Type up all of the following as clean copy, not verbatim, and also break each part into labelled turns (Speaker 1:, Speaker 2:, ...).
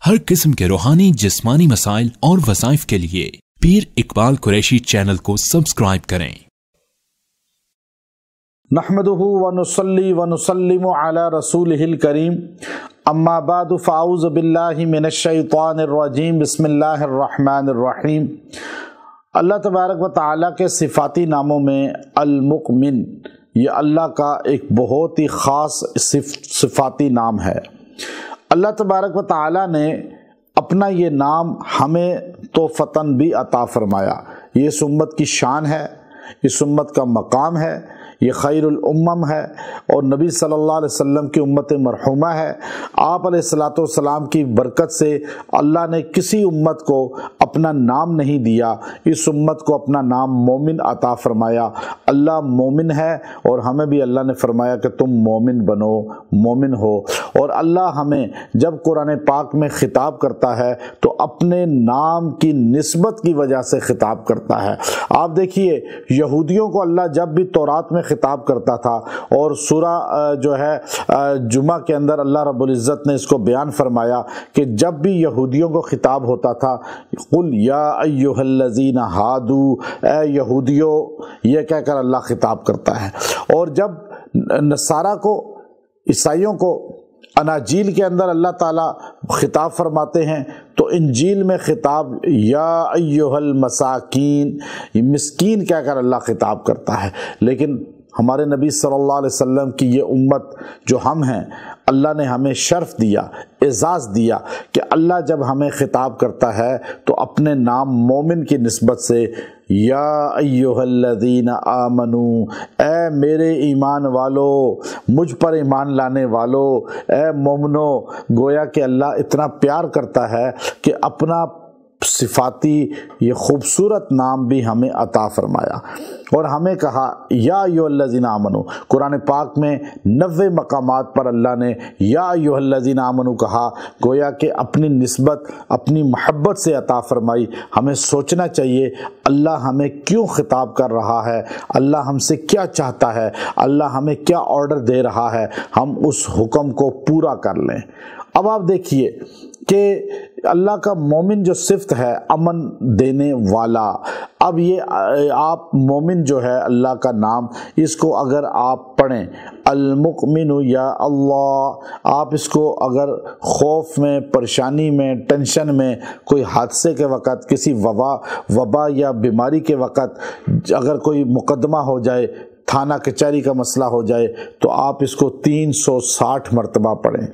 Speaker 1: ہر قسم کے روحانی جسمانی مسائل اور وظائف کے لیے پیر اقبال قریشی چینل کو سبسکرائب کریں۔
Speaker 2: نحمدہ ونصلی ونسلم علی رسولہ الکریم، اما بعد فاعوذ باللہ من الشیطان الرجیم، بسم اللہ الرحمن الرحیم۔ اللہ تبارک و تعالیٰ کے صفاتی ناموں میں المؤمن یہ اللہ کا ایک بہت ہی خاص صفاتی نام ہے۔ اللہ تبارک و تعالیٰ نے اپنا یہ نام ہمیں توفتاً بھی عطا فرمایا۔ یہ اس امت کی شان ہے، اس امت کا مقام ہے، یہ خیر الامم ہے اور نبی صلی اللہ علیہ وسلم کی امت مرحومہ ہے۔ آپ علیہ السلام کی برکت سے اللہ نے کسی امت کو اپنا نام نہیں دیا، اس امت کو اپنا نام مومن عطا فرمایا۔ اللہ مومن ہے اور ہمیں بھی اللہ نے فرمایا کہ تم مومن بنو، مومن ہو۔ اور اللہ ہمیں جب قرآن پاک میں خطاب کرتا ہے تو اپنے نام کی نسبت کی وجہ سے خطاب کرتا ہے۔ آپ دیکھیے یہودیوں کو اللہ جب بھی تورات میں خطاب کرتا تھا، اور سورہ جو ہے جمعہ کے اندر اللہ رب العزت نے اس کو بیان فرمایا کہ جب بھی یہودیوں کو خطاب ہوتا تھا قل یا ایھا الذین ہادو، اے یہودیوں، یہ کہہ کر اللہ خطاب کرتا ہے۔ اور جب نصارہ کو، عیسائیوں کو اناجیل کے اندر اللہ تعالیٰ خطاب فرماتے ہیں تو انجیل میں خطاب یا ایھا المساکین، مسکین کہہ کر اللہ خطاب کرتا ہے۔ لیکن ہمارے نبی صلی اللہ علیہ وسلم کی یہ امت جو ہم ہیں، اللہ نے ہمیں شرف دیا، اعزاز دیا کہ اللہ جب ہمیں خطاب کرتا ہے تو اپنے نام مومن کی نسبت سے یا ایھا الذین آمنوا، اے میرے ایمان والو، مجھ پر ایمان لانے والو، اے مومنو، گویا کہ اللہ اتنا پیار کرتا ہے کہ اپنا صفاتی یہ خوبصورت نام بھی ہمیں عطا فرمایا اور ہمیں کہا یا ایھا الذین آمنوا۔ قرآن پاک میں 90 مقامات پر اللہ نے یا ایھا الذین آمنوا کہا، گویا کہ اپنی نسبت، اپنی محبت سے عطا فرمائی۔ ہمیں سوچنا چاہیے اللہ ہمیں کیوں خطاب کر رہا ہے، اللہ ہم سے کیا چاہتا ہے، اللہ ہمیں کیا آرڈر دے رہا ہے، ہم اس حکم کو پورا کر لیں۔ اب آپ دیکھیے کہ اللہ کا مومن جو صفت ہے امن دینے والا، اب یہ آپ مومن جو ہے اللہ کا نام، اس کو اگر آپ پڑھیں المؤمن یا اللہ، آپ اس کو اگر خوف میں، پریشانی میں، ٹینشن میں، کوئی حادثے کے وقت، کسی وبا یا بیماری کے وقت اگر کوئی مقدمہ ہو جائے، تھانہ کچہری کا مسئلہ ہو جائے تو آپ اس کو 360 مرتبہ پڑھیں۔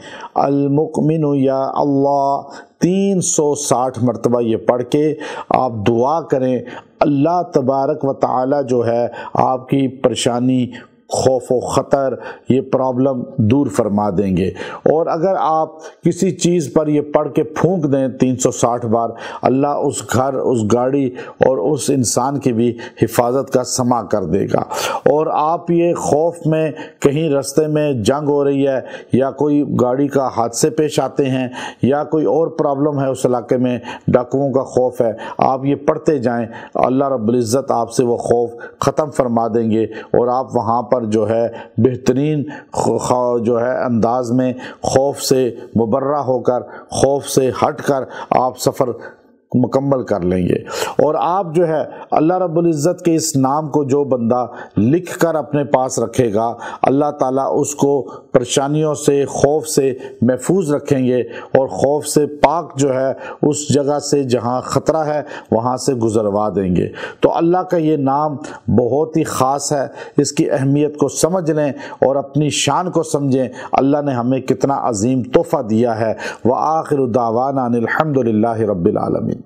Speaker 2: المؤمن یا اللہ 360 مرتبہ یہ پڑھ کے آپ دعا کریں، اللہ تبارک و تعالی جو ہے آپ کی پریشانی، خوف و خطر، یہ پرابلم دور فرما دیں گے۔ اور اگر آپ کسی چیز پر یہ پڑھ کے پھونک دیں 360 بار، اللہ اس گھر، اس گاڑی اور اس انسان کی بھی حفاظت کا سما کر دے گا۔ اور آپ یہ خوف میں، کہیں رستے میں جنگ ہو رہی ہے یا کوئی گاڑی کا حادثے پیش آتے ہیں یا کوئی اور پرابلم ہے اس علاقے میں، ڈاکوؤں کا خوف ہے، آپ یہ پڑھتے جائیں، اللہ رب العزت آپ سے وہ خوف ختم فرما دیں گے اور آپ وہاں پر جو ہے بہترین جو ہے انداز میں خوف سے مبرہ ہو کر، خوف سے ہٹ کر آپ سفر مکمل کر لیں گے۔ اور آپ جو ہے اللہ رب العزت کے اس نام کو جو بندہ لکھ کر اپنے پاس رکھے گا، اللہ تعالیٰ اس کو پریشانیوں سے، خوف سے محفوظ رکھیں گے اور خوف سے پاک جو ہے اس جگہ سے جہاں خطرہ ہے وہاں سے گزروا دیں گے۔ تو اللہ کا یہ نام بہت ہی خاص ہے، اس کی اہمیت کو سمجھ لیں اور اپنی شان کو سمجھیں، اللہ نے ہمیں کتنا عظیم تحفہ دیا ہے۔ وآخر دعوانا ان الحمد للہ رب العالمین۔